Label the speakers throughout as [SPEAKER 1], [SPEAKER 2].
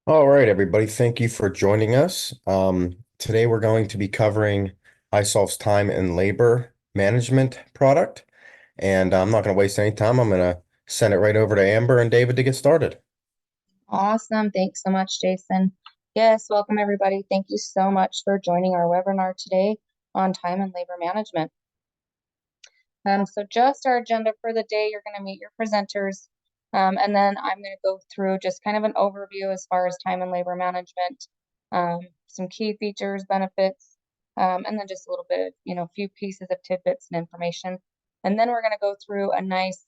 [SPEAKER 1] All right, everybody. Thank you for joining us. Today we're going to be covering iSolve's time and labor management product. And I'm not going to waste any time. I'm going to send it right over to Amber and David to get started.
[SPEAKER 2] Awesome. Thanks so much, Jason. Yes, welcome everybody. Thank you so much for joining our webinar today on time and labor management. So just our agenda for the day, you're going to meet your presenters, and then I'm going to go through just kind of an overview as far as time and labor management, some key features, benefits, and then just a little bit of, a few pieces of tidbits and information. And then we're going to go through a nice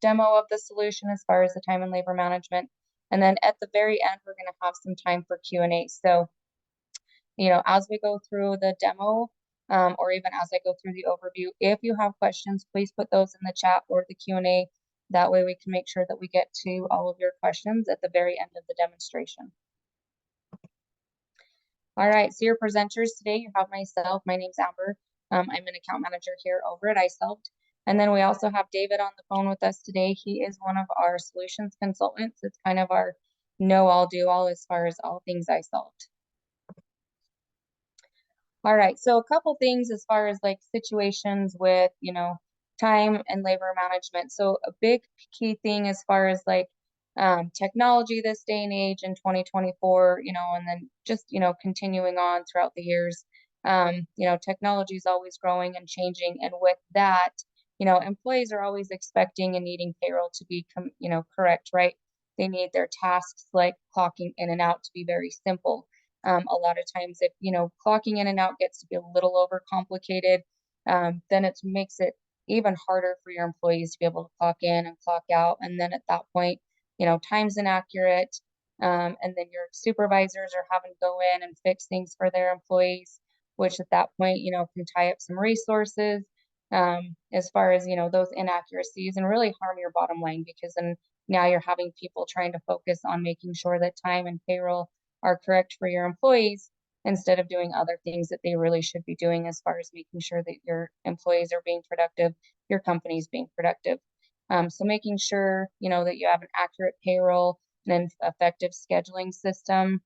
[SPEAKER 2] demo of the solution as far as the time and labor management. And then at the very end, we're going to have some time for Q&A. So as we go through the demo, or even as I go through the overview, if you have questions, please put those in the chat or the Q&A. That way we can make sure that we get to all of your questions at the very end of the demonstration. All right, so your presenters today, you have myself. My name's Amber. I'm an account manager here over at iSolved. And then we also have David on the phone with us today. He is one of our solutions consultants. It's kind of our know-all, do-all as far as all things iSolved. All right, so a couple things as far as like situations with, time and labor management. So a big key thing as far as like technology this day and age in 2024, and then just, continuing on throughout the years. Technology is always growing and changing. And with that, employees are always expecting and needing payroll to be, correct, right? They need their tasks like clocking in and out to be very simple. A lot of times, if clocking in and out gets to be a little overcomplicated, then it makes it even harder for your employees to be able to clock in and clock out. And then at that point, time's inaccurate. And then your supervisors are having to go in and fix things for their employees, which at that point, can tie up some resources as far as, those inaccuracies and really harm your bottom line because then now you're having people trying to focus on making sure that time and payroll are correct for your employees instead of doing other things that they really should be doing as far as making sure that your employees are being productive, your company's being productive. So making sure, that you have an accurate payroll and an effective scheduling system,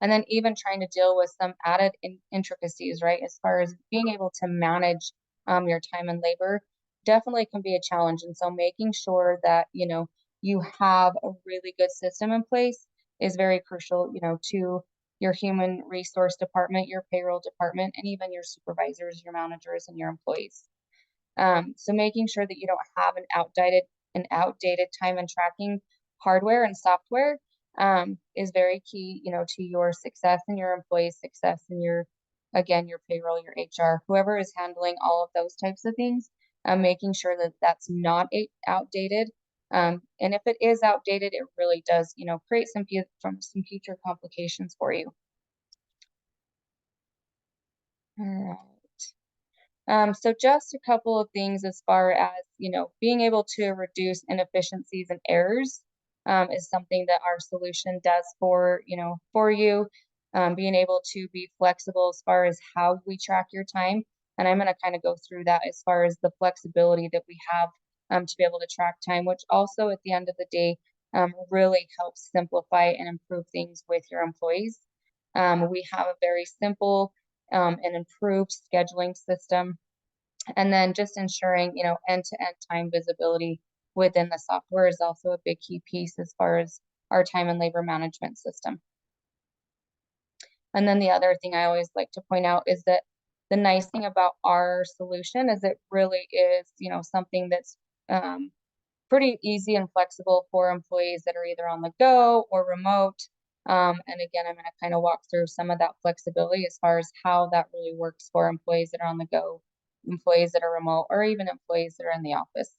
[SPEAKER 2] and then even trying to deal with some added intricacies, right? As far as being able to manage your time and labor definitely can be a challenge. And so making sure that, you have a really good system in place is very crucial, to your human resource department, your payroll department, and even your supervisors, your managers, and your employees. So making sure that you don't have an outdated time and tracking hardware and software is very key, to your success and your employees' success and again, your payroll, your HR, whoever is handling all of those types of things, making sure that that's not outdated. And if it is outdated, it really does, create some future complications for you. All right. So just a couple of things as far as, being able to reduce inefficiencies and errors is something that our solution does for you. Being able to be flexible as far as how we track your time. And I'm going to kind of go through that as far as the flexibility that we have to be able to track time, which also at the end of the day really helps simplify and improve things with your employees. We have a very simple and improved scheduling system. And then just ensuring, end-to-end time visibility within the software is also a big key piece as far as our time and labor management system. And then the other thing I always like to point out is that the nice thing about our solution is it really is, something that's pretty easy and flexible for employees that are either on the go or remote. And again, I'm going to kind of walk through some of that flexibility as far as how that really works for employees that are on the go, employees that are remote, or even employees that are in the office.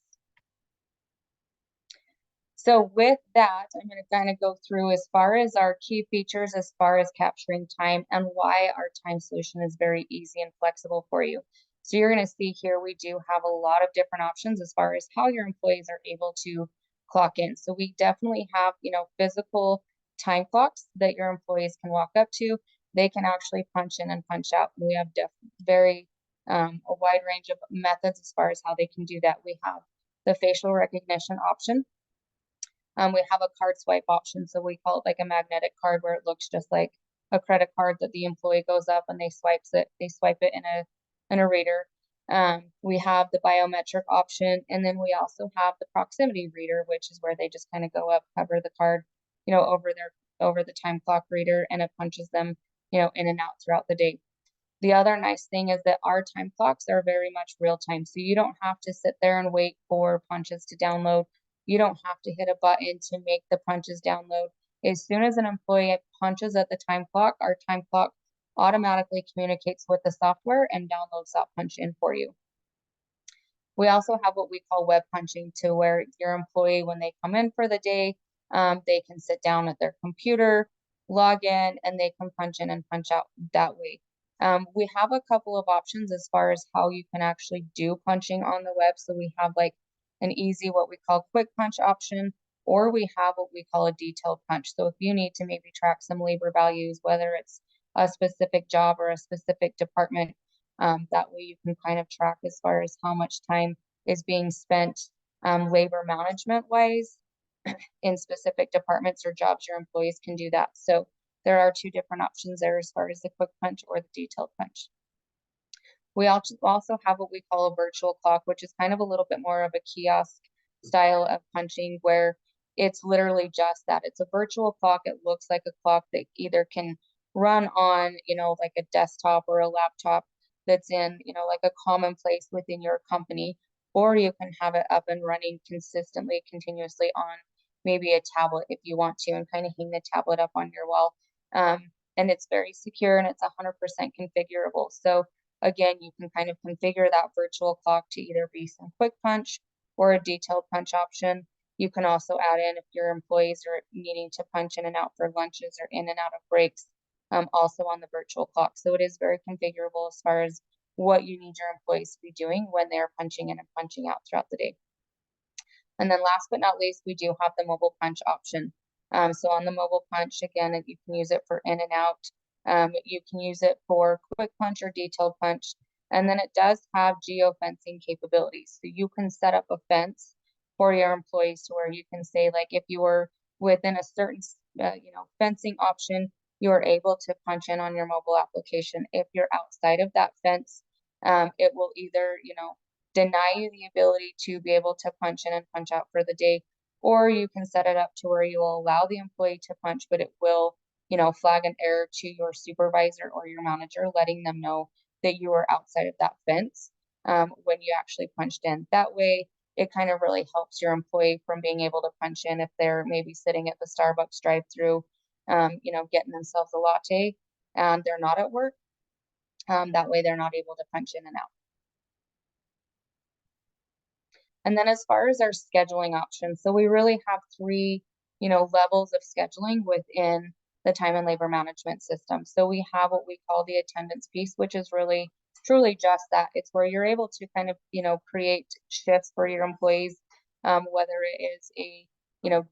[SPEAKER 2] So with that, I'm going to kind of go through as far as our key features, as far as capturing time and why our time solution is very easy and flexible for you. So you're going to see here, we do have a lot of different options as far as how your employees are able to clock in. So we definitely have, physical time clocks that your employees can walk up to. They can actually punch in and punch out. We have a wide range of methods as far as how they can do that. We have the facial recognition option. We have a card swipe option, so we call it like a magnetic card where it looks just like a credit card that the employee goes up and they swipe it in a reader. We have the biometric option, and then we also have the proximity reader, which is where they just kind of go up, cover the card, over the time clock reader, and it punches them, in and out throughout the day. The other nice thing is that our time clocks are very much real time. So you don't have to sit there and wait for punches to download. You don't have to hit a button to make the punches download. As soon as an employee punches at the time clock, our time clock automatically communicates with the software and downloads that punch in for you. We also have what we call web punching, to where your employee, when they come in for the day, they can sit down at their computer, log in, and they can punch in and punch out that way. We have a couple of options as far as how you can actually do punching on the web. So we have like an easy, what we call quick punch option, or we have what we call a detailed punch. So if you need to maybe track some labor values, whether it's a specific job or a specific department, that way you can kind of track as far as how much time is being spent labor management wise in specific departments or jobs. Your employees can do that. So there are two different options there as far as the quick punch or the detailed punch. We also have what we call a virtual clock, which is kind of a little bit more of a kiosk style of punching, where it's literally just that. It's a virtual clock. It looks like a clock that either can run on, like a desktop or a laptop that's in, like a common place within your company, or you can have it up and running consistently, continuously on maybe a tablet if you want to, and kind of hang the tablet up on your wall. And it's very secure and it's 100% configurable. So again, you can kind of configure that virtual clock to either be some quick punch or a detailed punch option. You can also add in if your employees are needing to punch in and out for lunches or in and out of breaks, also on the virtual clock. So it is very configurable as far as what you need your employees to be doing when they're punching in and punching out throughout the day. And then last but not least, we do have the mobile punch option. So on the mobile punch, again, you can use it for in and out. You can use it for quick punch or detailed punch. And then it does have geo-fencing capabilities. So you can set up a fence for your employees, to where you can say, like, if you were within a certain, fencing option, you are able to punch in on your mobile application. If you're outside of that fence, it will either, deny you the ability to be able to punch in and punch out for the day, or you can set it up to where you will allow the employee to punch, but it will, flag an error to your supervisor or your manager, letting them know that you are outside of that fence when you actually punched in. That way, it kind of really helps your employee from being able to punch in if they're maybe sitting at the Starbucks drive-through, getting themselves a latte and they're not at work. That way, they're not able to punch in and out. And then as far as our scheduling options, so we really have three, levels of scheduling within the time and labor management system. So we have what we call the attendance piece, which is really truly just that. It's where you're able to kind of, create shifts for your employees, whether it is a,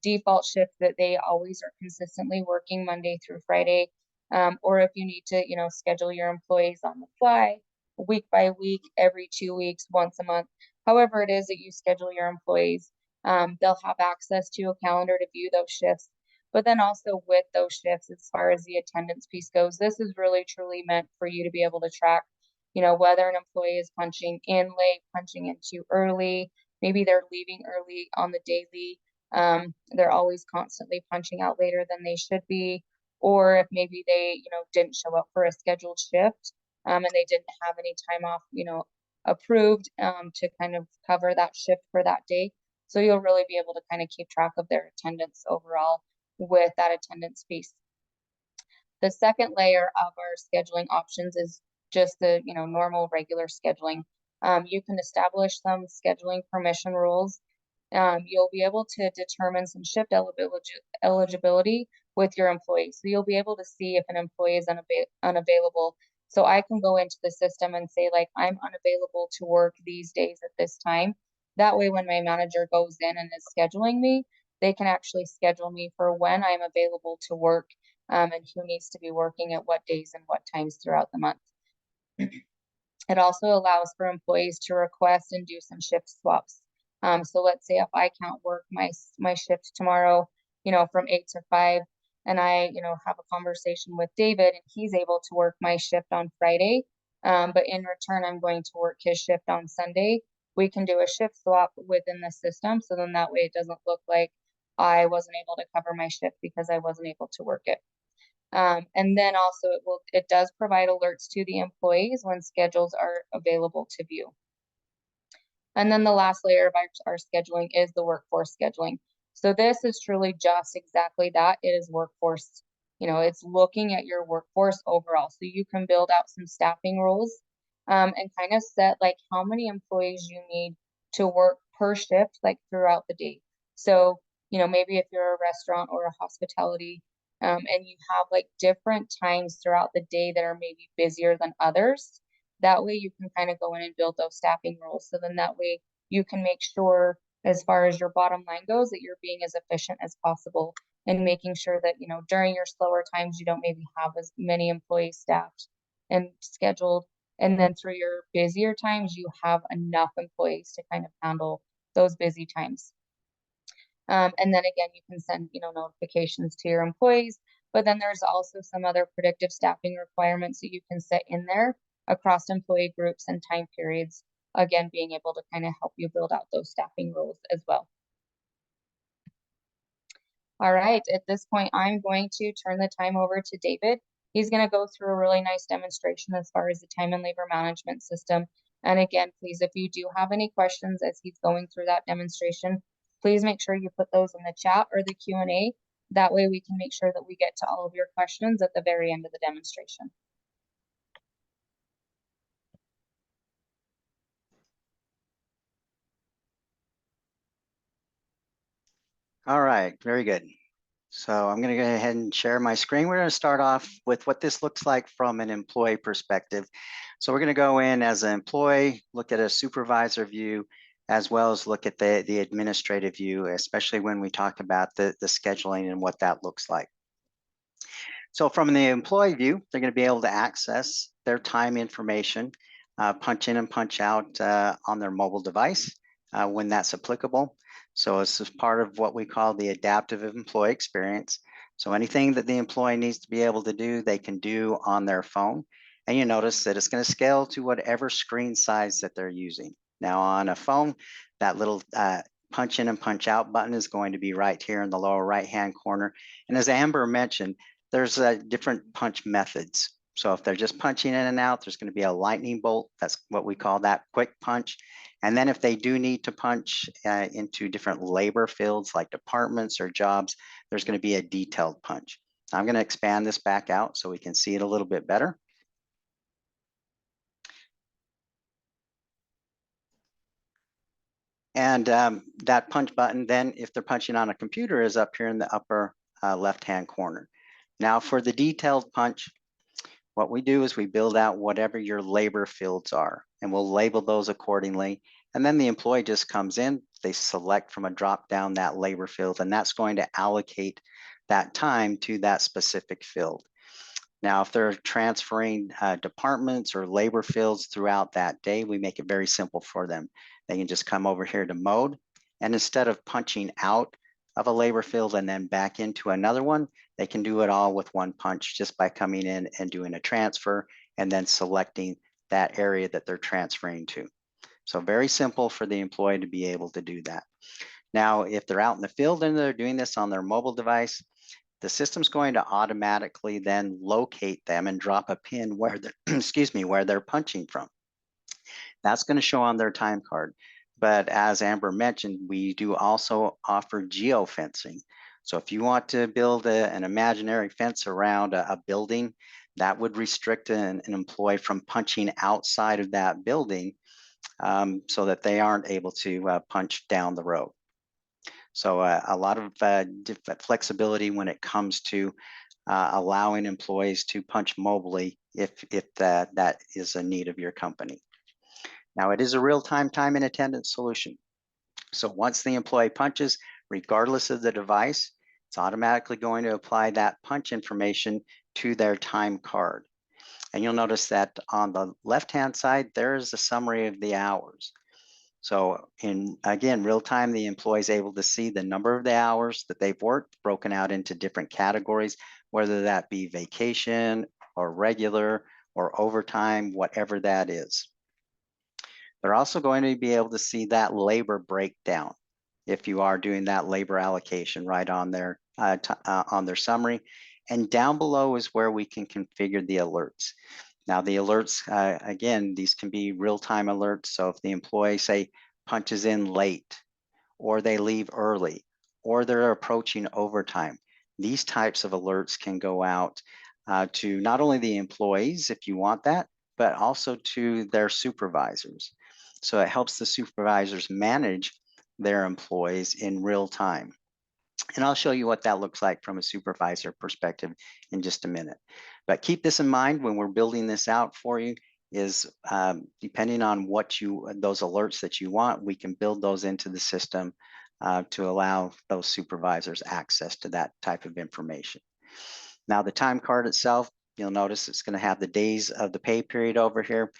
[SPEAKER 2] default shift that they always are consistently working Monday through Friday, or if you need to, schedule your employees on the fly, week by week, every 2 weeks, once a month, however it is that you schedule your employees. They'll have access to a calendar to view those shifts. But then also with those shifts, as far as the attendance piece goes, this is really truly meant for you to be able to track, whether an employee is punching in late, punching in too early, maybe they're leaving early on the daily. They're always constantly punching out later than they should be, or if maybe they, didn't show up for a scheduled shift, and they didn't have any time off, approved to kind of cover that shift for that day. So you'll really be able to kind of keep track of their attendance overall with that attendance piece. The second layer of our scheduling options is just the, normal regular scheduling. You can establish some scheduling permission rules. You'll be able to determine some shift eligibility with your employees. So you'll be able to see if an employee is unavailable. So I can go into the system and say, like, I'm unavailable to work these days at this time. That way, when my manager goes in and is scheduling me, they can actually schedule me for when I'm available to work, and who needs to be working at what days and what times throughout the month. It also allows for employees to request and do some shift swaps. So let's say if I can't work my shift tomorrow, from 8 to 5, and I, have a conversation with David and he's able to work my shift on Friday, but in return, I'm going to work his shift on Sunday. We can do a shift swap within the system. So then that way it doesn't look like I wasn't able to cover my shift because I wasn't able to work it. And then also it does provide alerts to the employees when schedules are available to view. And then the last layer of our scheduling is the workforce scheduling. So this is truly just exactly that. It is workforce. It's looking at your workforce overall. So you can build out some staffing rules, and kind of set like how many employees you need to work per shift, like throughout the day. So, maybe if you're a restaurant or a hospitality, and you have like different times throughout the day that are maybe busier than others, that way you can kind of go in and build those staffing rules. So then that way you can make sure, as far as your bottom line goes, that you're being as efficient as possible and making sure that, during your slower times, you don't maybe have as many employees staffed and scheduled. And then through your busier times, you have enough employees to kind of handle those busy times. And then again, you can send, notifications to your employees, but then there's also some other predictive staffing requirements that you can set in there across employee groups and time periods, again, being able to kind of help you build out those staffing rules as well. All right, at this point, I'm going to turn the time over to David. He's going to go through a really nice demonstration as far as the time and labor management system. And again, please, if you do have any questions as he's going through that demonstration, please make sure you put those in the chat or the Q&A. That way we can make sure that we get to all of your questions at the very end of the demonstration.
[SPEAKER 3] All right, very good. So I'm going to go ahead and share my screen. We're going to start off with what this looks like from an employee perspective. So we're going to go in as an employee, look at a supervisor view, as well as look at the administrative view, especially when we talk about the scheduling and what that looks like. So from the employee view, they're going to be able to access their time information, punch in and punch out on their mobile device when that's applicable. So this is part of what we call the adaptive employee experience. So anything that the employee needs to be able to do, they can do on their phone. And you notice that it's going to scale to whatever screen size that they're using. Now on a phone, that little punch in and punch out button is going to be right here in the lower right-hand corner. And as Amber mentioned, there's different punch methods. So if they're just punching in and out, there's going to be a lightning bolt. That's what we call that quick punch. And then if they do need to punch into different labor fields like departments or jobs, there's going to be a detailed punch. I'm going to expand this back out so we can see it a little bit better. And that punch button, then if they're punching on a computer, is up here in the upper left-hand corner. Now for the detailed punch, what we do is we build out whatever your labor fields are, and we'll label those accordingly. And then the employee just comes in, they select from a drop down that labor field, and that's going to allocate that time to that specific field. Now, if they're transferring departments or labor fields throughout that day, we make it very simple for them. They can just come over here to mode, and instead of punching out of a labor field and then back into another one, they can do it all with one punch just by coming in and doing a transfer and then selecting that area that they're transferring to. So very simple for the employee to be able to do that. Now, if they're out in the field and they're doing this on their mobile device, the system's going to automatically then locate them and drop a pin where they're, excuse me, where they're punching from. That's going to show on their time card. But as Amber mentioned, we do also offer geofencing. So if you want to build an imaginary fence around a building, that would restrict an employee from punching outside of that building so that they aren't able to punch down the road. So a lot of flexibility when it comes to allowing employees to punch mobilely if that is a need of your company. Now, it is a real-time time and attendance solution. So once the employee punches, regardless of the device, it's automatically going to apply that punch information to their time card. And you'll notice that on the left-hand side, there is a summary of the hours. So in, again, real time, the employee is able to see the number of the hours that they've worked broken out into different categories, whether that be vacation or regular or overtime, whatever that is. They're also going to be able to see that labor breakdown if you are doing that labor allocation right on their summary. And down below is where we can configure the alerts. Now the alerts, again, these can be real-time alerts. So if the employee, say, punches in late, or they leave early, or they're approaching overtime, these types of alerts can go out to not only the employees, if you want that, but also to their supervisors. So it helps the supervisors manage their employees in real time. And I'll show you what that looks like from a supervisor perspective in just a minute. But keep this in mind when we're building this out for you, is depending on what those alerts that you want, we can build those into the system to allow those supervisors access to that type of information. Now the time card itself, you'll notice it's going to have the days of the pay period over here.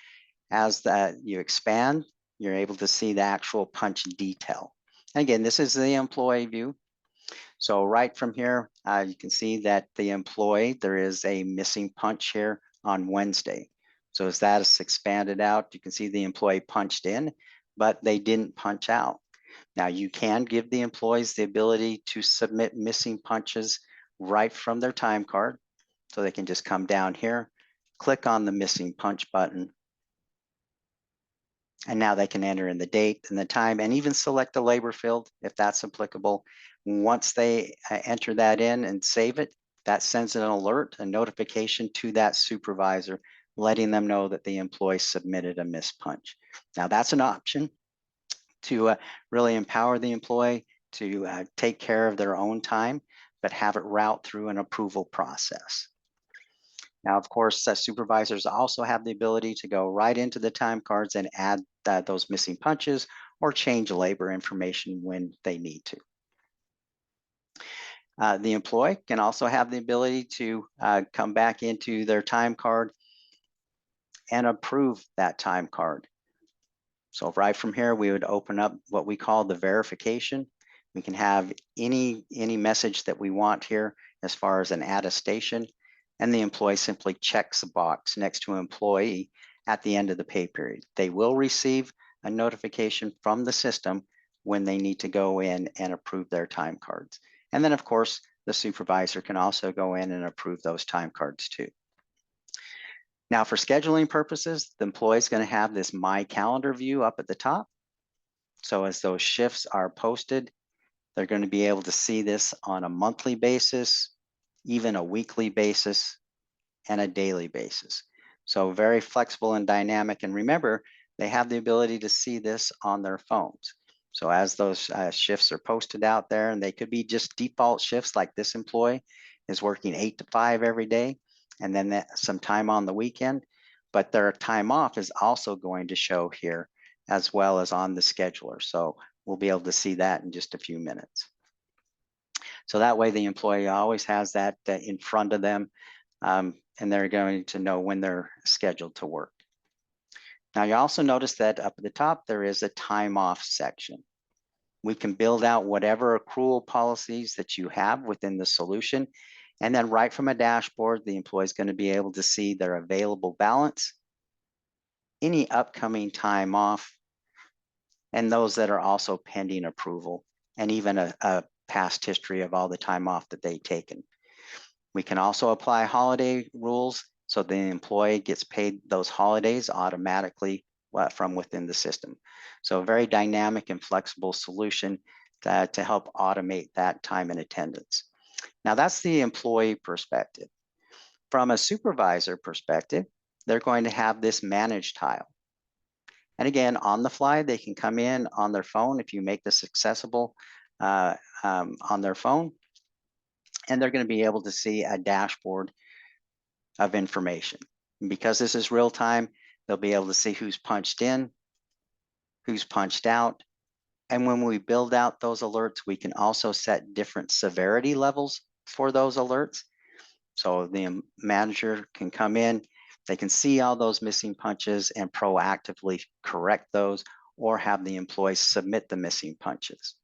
[SPEAKER 3] As that you expand, you're able to see the actual punch detail. And again, this is the employee view. So right from here, you can see that the employee, there is a missing punch here on Wednesday. So as that is expanded out, you can see the employee punched in, but they didn't punch out. Now you can give the employees the ability to submit missing punches right from their time card. So they can just come down here, click on the missing punch button, and now they can enter in the date and the time and even select the labor field if that's applicable. Once they enter that in and save it, that sends an alert, a notification to that supervisor, letting them know that the employee submitted a missed punch. Now that's an option to really empower the employee to take care of their own time, but have it route through an approval process. Now, of course, supervisors also have the ability to go right into the time cards and add those missing punches or change labor information when they need to. The employee can also have the ability to come back into their time card and approve that time card. So right from here, we would open up what we call the verification. We can have any message that we want here as far as an attestation, and the employee simply checks the box next to employee at the end of the pay period. They will receive a notification from the system when they need to go in and approve their time cards. And then of course, the supervisor can also go in and approve those time cards too. Now for scheduling purposes, the employee is going to have this My Calendar view up at the top. So as those shifts are posted, they're going to be able to see this on a monthly basis, even a weekly basis, and a daily basis. So very flexible and dynamic. And remember, they have the ability to see this on their phones. So as those shifts are posted out there, and they could be just default shifts, like this employee is working 8 to 5 every day, and then some time on the weekend, but their time off is also going to show here as well as on the scheduler. So we'll be able to see that in just a few minutes. So that way the employee always has that in front of them, and they're going to know when they're scheduled to work. Now you also notice that up at the top, there is a time off section. We can build out whatever accrual policies that you have within the solution. And then right from a dashboard, the employee is going to be able to see their available balance, any upcoming time off, and those that are also pending approval, and even a past history of all the time off that they've taken. We can also apply holiday rules so the employee gets paid those holidays automatically from within the system. So a very dynamic and flexible solution to help automate that time and attendance. Now that's the employee perspective. From a supervisor perspective, they're going to have this manage tile. And again, on the fly, they can come in on their phone if you make this accessible on their phone, and they're going to be able to see a dashboard of information. And because this is real time, they'll be able to see who's punched in, who's punched out. And when we build out those alerts, we can also set different severity levels for those alerts. So the manager can come in, they can see all those missing punches and proactively correct those, or have the employee submit the missing punches.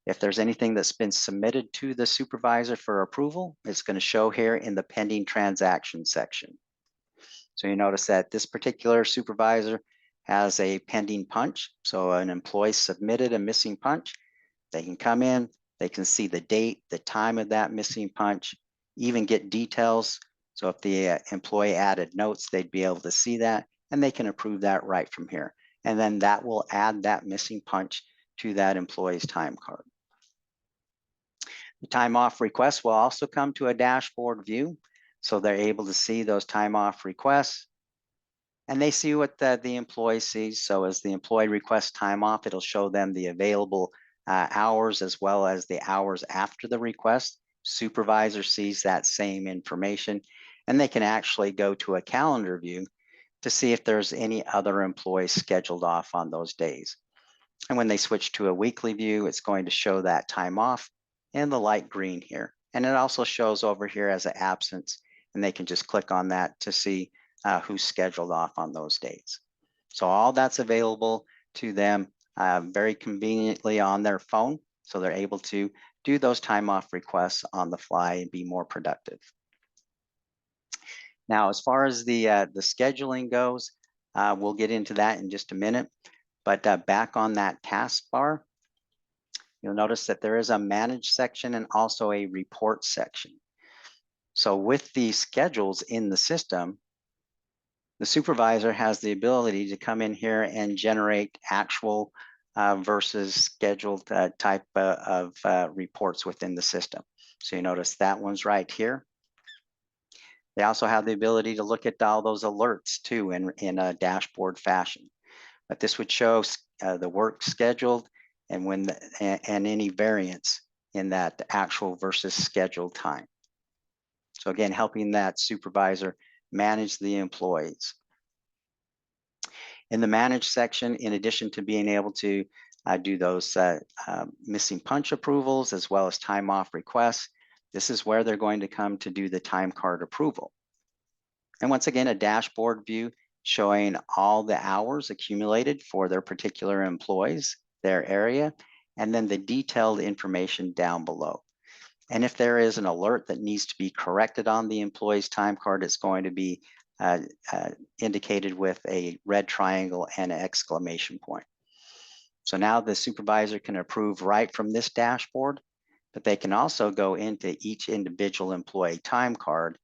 [SPEAKER 3] If there's anything that's been submitted to the supervisor for approval, it's going to show here in the pending transaction section. So you notice that this particular supervisor has a pending punch. So an employee submitted a missing punch. They can come in, they can see the date, the time of that missing punch, even get details. So if the employee added notes, they'd be able to see that, and they can approve that right from here. And then that will add that missing punch to that employee's time card. The time off requests will also come to a dashboard view. So they're able to see those time off requests, and they see what the employee sees. So as the employee requests time off, it'll show them the available hours as well as the hours after the request. Supervisor sees that same information, and they can actually go to a calendar view to see if there's any other employees scheduled off on those days. And when they switch to a weekly view, it's going to show that time off in the light green here. And it also shows over here as an absence, and they can just click on that to see who's scheduled off on those days. So all that's available to them very conveniently on their phone. So they're able to do those time off requests on the fly and be more productive. Now, as far as the scheduling goes, we'll get into that in just a minute. But back on that taskbar, you'll notice that there is a manage section and also a report section. So with the schedules in the system, the supervisor has the ability to come in here and generate actual versus scheduled type of reports within the system. So you notice that one's right here. They also have the ability to look at all those alerts too in a dashboard fashion. But this would show the work scheduled and and any variance in that actual versus scheduled time. So again, helping that supervisor manage the employees. In the manage section, in addition to being able to do those missing punch approvals as well as time off requests, this is where they're going to come to do the time card approval. And once again, a dashboard view showing all the hours accumulated for their particular employees, their area, and then the detailed information down below. And if there is an alert that needs to be corrected on the employee's time card, it's going to be indicated with a red triangle and an exclamation point. So now the supervisor can approve right from this dashboard, but they can also go into each individual employee time card,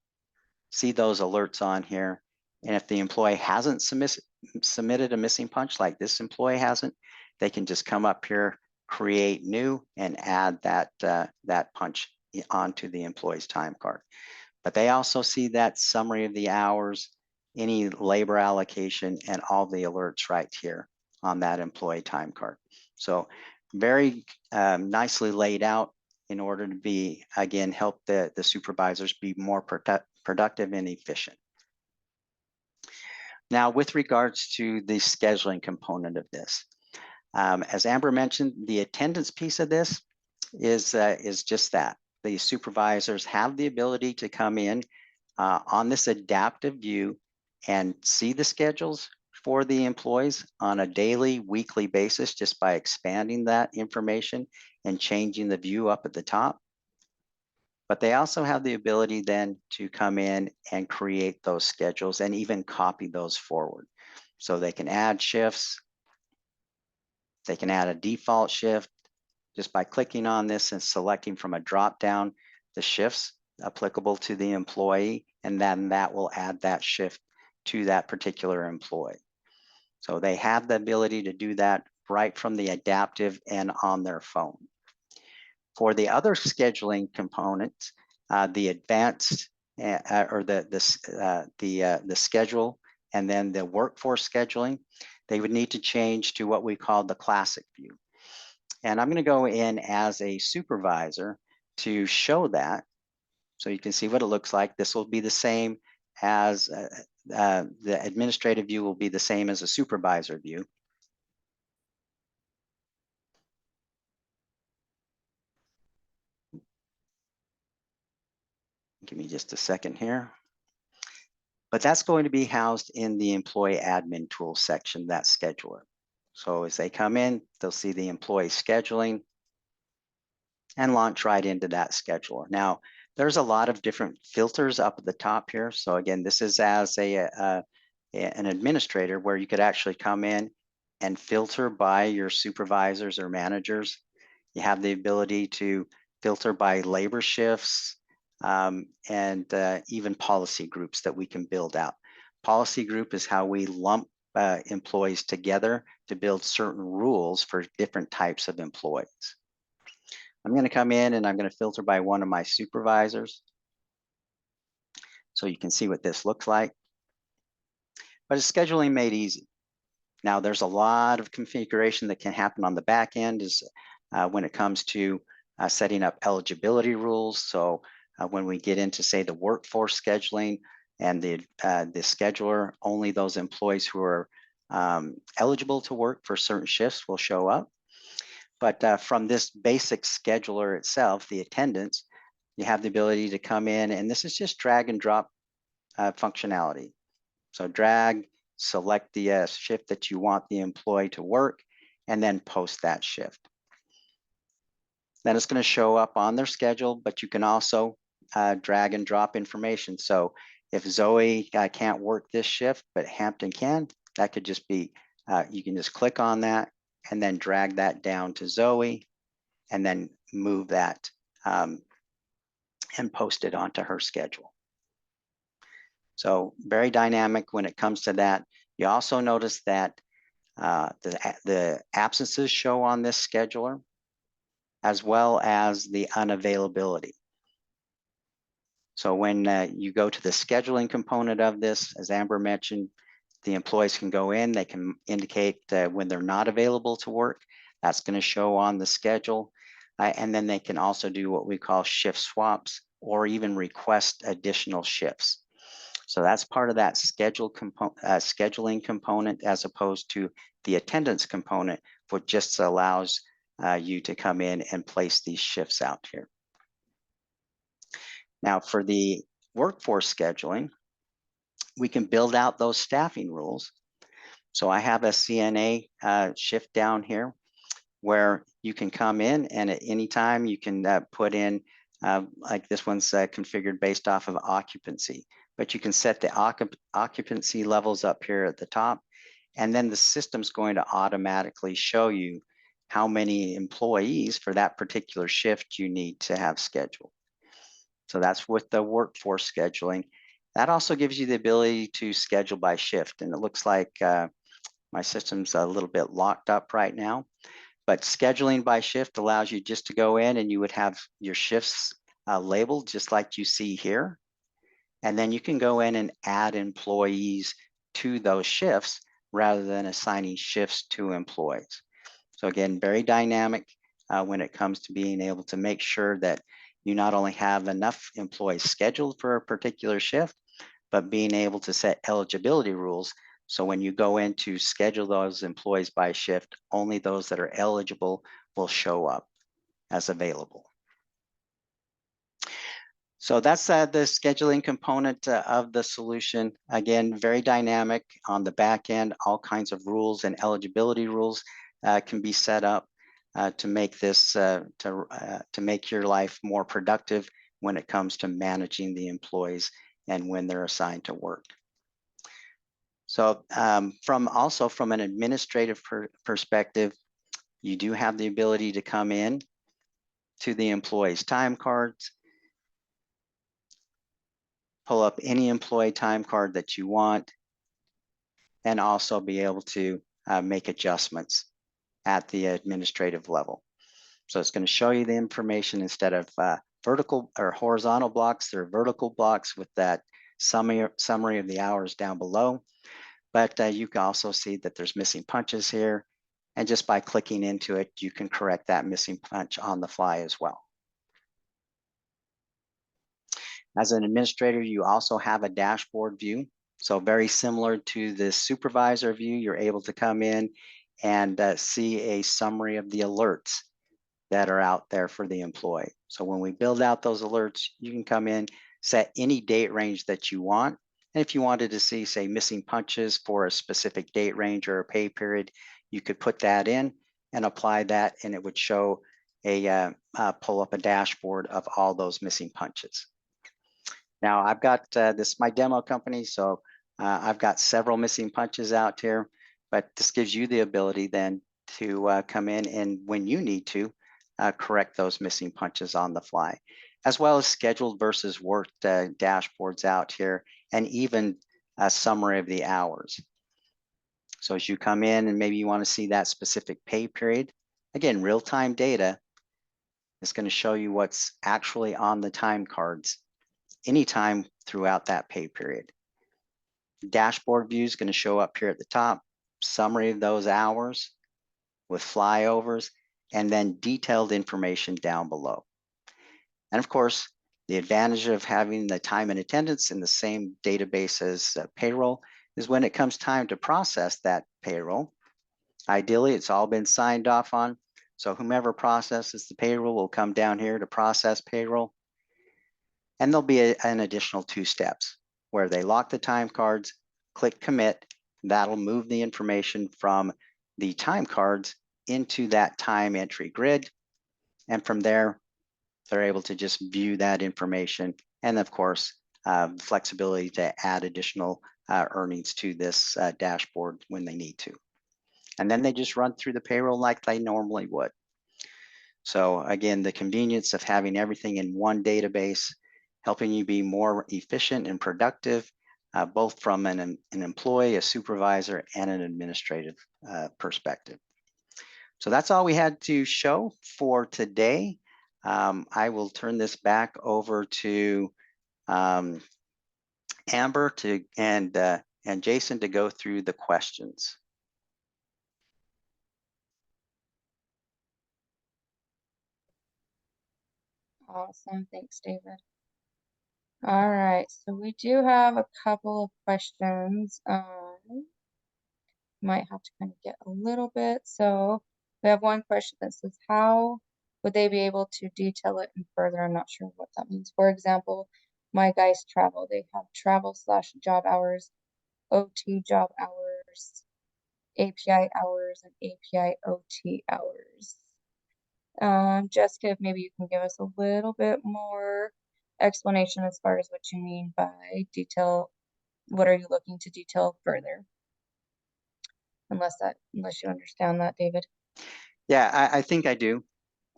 [SPEAKER 3] see those alerts on here. And if the employee hasn't submitted a missing punch, like this employee hasn't, they can just come up here, create new, and add that punch onto the employee's time card. But they also see that summary of the hours, any labor allocation, and all the alerts right here on that employee time card. So very nicely laid out in order to be, again, help the supervisors be more productive and efficient. Now, with regards to the scheduling component of this, as Amber mentioned, the attendance piece of this is just that. The supervisors have the ability to come in on this adaptive view and see the schedules for the employees on a daily, weekly basis just by expanding that information and changing the view up at the top. But they also have the ability then to come in and create those schedules and even copy those forward. So they can add shifts. They can add a default shift just by clicking on this and selecting from a drop down the shifts applicable to the employee, and then that will add that shift to that particular employee. So they have the ability to do that right from the adaptive and on their phone. For the other scheduling components, the advanced or the schedule and then the workforce scheduling, they would need to change to what we call the classic view. And I'm going to go in as a supervisor to show that. So you can see what it looks like. This will be the same as the administrative view will be the same as a supervisor view. Give me just a second here. But that's going to be housed in the employee admin tool section, that scheduler. So as they come in, they'll see the employee scheduling and launch right into that scheduler. Now, there's a lot of different filters up at the top here. So again, this is as an administrator where you could actually come in and filter by your supervisors or managers. You have the ability to filter by labor shifts and even policy groups that we can build out. Policy group is how we lump employees together to build certain rules for different types of employees. I'm going to come in and I'm going to filter by one of my supervisors. So you can see what this looks like. But it's scheduling made easy. Now there's a lot of configuration that can happen on the back end is when it comes to setting up eligibility rules. So when we get into say the workforce scheduling and the scheduler, only those employees who are eligible to work for certain shifts will show up. But from this basic scheduler itself, the attendance, you have the ability to come in, and this is just drag and drop functionality. So drag, select the shift that you want the employee to work, and then post that shift. Then it's going to show up on their schedule, but you can also drag and drop information. So if Zoe can't work this shift, but Hampton can, that could just be, you can just click on that and then drag that down to Zoe and then move that and post it onto her schedule. So very dynamic when it comes to that. You also notice that the absences show on this scheduler, as well as the unavailability. So when you go to the scheduling component of this, as Amber mentioned, the employees can go in, they can indicate when they're not available to work. That's going to show on the schedule. And then they can also do what we call shift swaps or even request additional shifts. So that's part of that scheduling component as opposed to the attendance component, which just allows you to come in and place these shifts out here. Now for the workforce scheduling, we can build out those staffing rules. So I have a CNA shift down here where you can come in and at any time you can put in, like this one's configured based off of occupancy, but you can set the occupancy levels up here at the top, and then the system's going to automatically show you how many employees for that particular shift you need to have scheduled. So that's with the workforce scheduling. That also gives you the ability to schedule by shift. And it looks like my system's a little bit locked up right now, but scheduling by shift allows you just to go in and you would have your shifts labeled just like you see here. And then you can go in and add employees to those shifts rather than assigning shifts to employees. So again, very dynamic when it comes to being able to make sure that you not only have enough employees scheduled for a particular shift, but being able to set eligibility rules. So when you go in to schedule those employees by shift, only those that are eligible will show up as available. So that's the scheduling component of the solution. Again, very dynamic on the back end. All kinds of rules and eligibility rules can be set up to make this to make your life more productive when it comes to managing the employees and when they're assigned to work. So from an administrative perspective, you do have the ability to come in to the employees' time cards, pull up any employee time card that you want, and also be able to make adjustments at the administrative level. So it's going to show you the information instead of vertical or horizontal blocks. There are vertical blocks with that summary of the hours down below. But you can also see that there's missing punches here. And just by clicking into it, you can correct that missing punch on the fly as well. As an administrator, you also have a dashboard view. So very similar to the supervisor view, you're able to come in and see a summary of the alerts that are out there for the employee. So when we build out those alerts, you can come in, set any date range that you want. And if you wanted to see, say, missing punches for a specific date range or a pay period, you could put that in and apply that, and it would show pull up a dashboard of all those missing punches. Now I've got this my demo company, so I've got several missing punches out here, but this gives you the ability then to come in and when you need to correct those missing punches on the fly, as well as scheduled versus worked dashboards out here, and even a summary of the hours. So as you come in and maybe you want to see that specific pay period, again, real-time data is going to show you what's actually on the time cards anytime throughout that pay period. Dashboard view is going to show up here at the top, summary of those hours with flyovers, and then detailed information down below. And of course, the advantage of having the time and attendance in the same database as payroll is when it comes time to process that payroll, ideally it's all been signed off on. So whomever processes the payroll will come down here to process payroll. And there'll be an additional 2 steps where they lock the time cards, click commit. That'll move the information from the time cards into that time entry grid. And from there, they're able to just view that information. And of course, flexibility to add additional earnings to this dashboard when they need to. And then they just run through the payroll like they normally would. So again, the convenience of having everything in one database, helping you be more efficient and productive, both from an employee, a supervisor, and an administrative perspective. So that's all we had to show for today. I will turn this back over to Amber and Jason to go through the questions.
[SPEAKER 2] Awesome. Thanks, David. All right, so we do have a couple of questions. Might have to kind of get a little bit. So we have one question that says, how would they be able to detail it in further? I'm not sure what that means. For example, my guys travel. They have travel/job hours, OT job hours, API hours, and API OT hours. Jessica, if maybe you can give us a little bit more explanation as far as what you mean by detail. What are you looking to detail further? Unless you understand that, David.
[SPEAKER 3] Yeah, I think I do.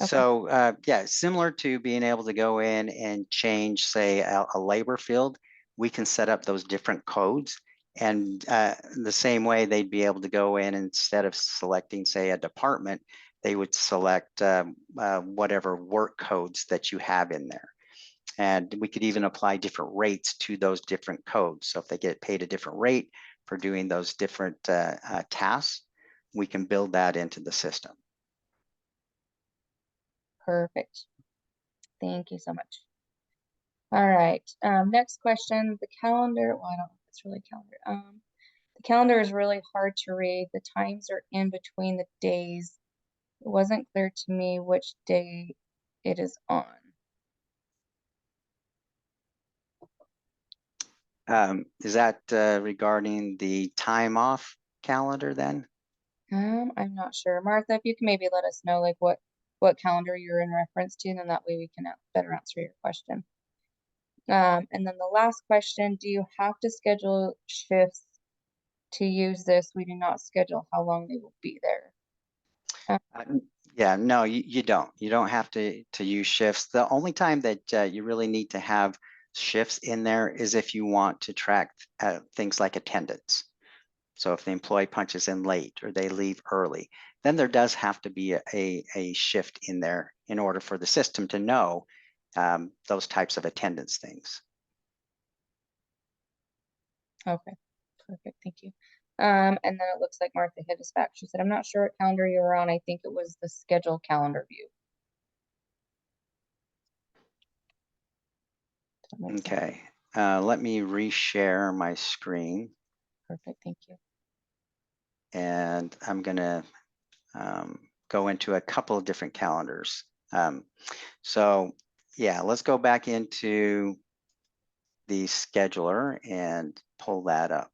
[SPEAKER 2] Okay.
[SPEAKER 3] So yeah, similar to being able to go in and change, say, a labor field, we can set up those different codes. And the same way they'd be able to go in, instead of selecting, say, a department, they would select whatever work codes that you have in there. And we could even apply different rates to those different codes. So if they get paid a different rate for doing those different tasks, we can build that into the system.
[SPEAKER 2] Perfect. Thank you so much. All right. Next question. The calendar. Well, I don't know if it's really calendar. The calendar is really hard to read. The times are in between the days. It wasn't clear to me which day it is on.
[SPEAKER 3] Is that regarding the time off calendar then?
[SPEAKER 2] I'm not sure. Martha, if you can maybe let us know like what calendar you're in reference to, and then that way we can better answer your question. And then the last question, do you have to schedule shifts to use this? We do not schedule how long they will be there.
[SPEAKER 3] Yeah, no, you don't. You don't have to use shifts. The only time that you really need to have shifts in there is if you want to track things like attendance. So if the employee punches in late or they leave early, then there does have to be a shift in there in order for the system to know those types of attendance things.
[SPEAKER 2] Okay, perfect, thank you. And then it looks like Martha hit us back. She said, I'm not sure what calendar you were on. I think it was the schedule calendar view.
[SPEAKER 3] Okay, let me reshare my screen.
[SPEAKER 2] Perfect, thank you.
[SPEAKER 3] And I'm gonna go into a couple of different calendars. So yeah, let's go back into the scheduler and pull that up.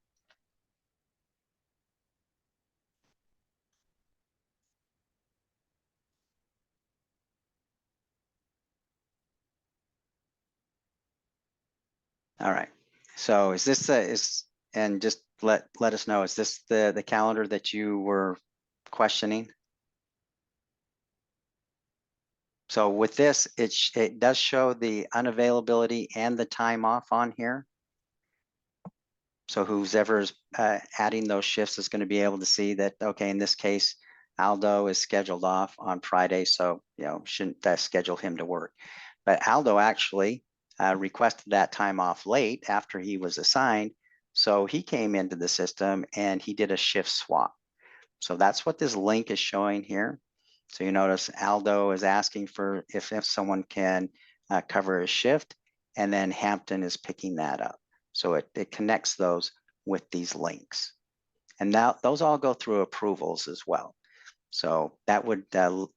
[SPEAKER 3] All right. So is this and just let us know, is this the calendar that you were questioning? So with this, it does show the unavailability and the time off on here. So whoever's adding those shifts is going to be able to see that, okay, in this case, Aldo is scheduled off on Friday, so shouldn't schedule him to work. But Aldo actually requested that time off late after he was assigned. So he came into the system and he did a shift swap. So that's what this link is showing here. So you notice Aldo is asking for if someone can cover a shift, and then Hampton is picking that up. So it connects those with these links. And now those all go through approvals as well. So that would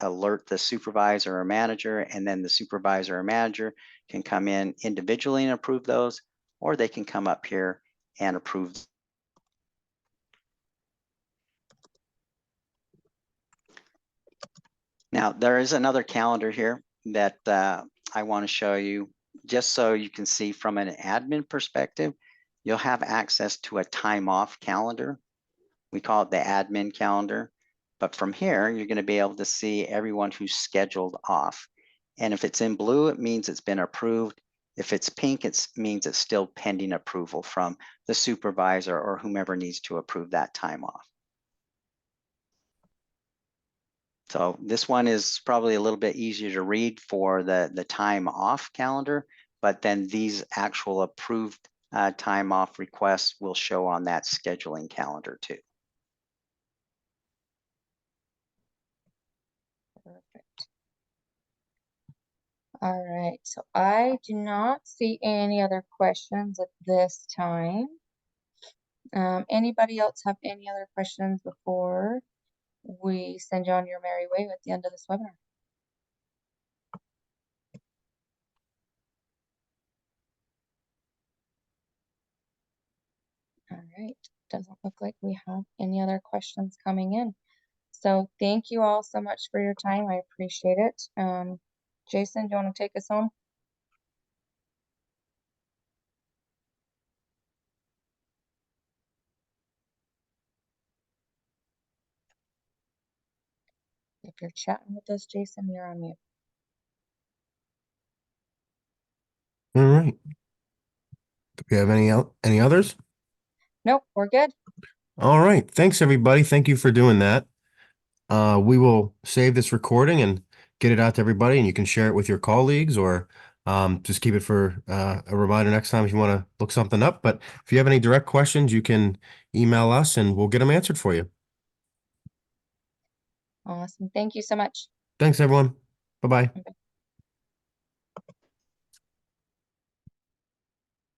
[SPEAKER 3] alert the supervisor or manager, and then the supervisor or manager can come in individually and approve those, or they can come up here and approve. Now, there is another calendar here that I want to show you, just so you can see from an admin perspective. You'll have access to a time off calendar. We call it the admin calendar. But from here, you're going to be able to see everyone who's scheduled off. And if it's in blue, it means it's been approved. If it's pink, it means it's still pending approval from the supervisor or whomever needs to approve that time off. So this one is probably a little bit easier to read for the time off calendar, but then these actual approved time off requests will show on that scheduling calendar too.
[SPEAKER 2] Perfect. All right, so I do not see any other questions at this time. Anybody else have any other questions before we send you on your merry way at the end of this webinar? All right, doesn't look like we have any other questions coming in. So thank you all so much for your time. I appreciate it. Jason, do you want to take us home? If you're chatting with us, Jason, you're on mute.
[SPEAKER 1] All right. Do we have any others?
[SPEAKER 2] Nope, we're good.
[SPEAKER 1] All right. Thanks, everybody. Thank you for doing that. We will save this recording and get it out to everybody, and you can share it with your colleagues, or just keep it for a reminder next time if you want to look something up. But if you have any direct questions, you can email us and we'll get them answered for you.
[SPEAKER 2] Awesome. Thank you so much.
[SPEAKER 1] Thanks, everyone. Bye-bye.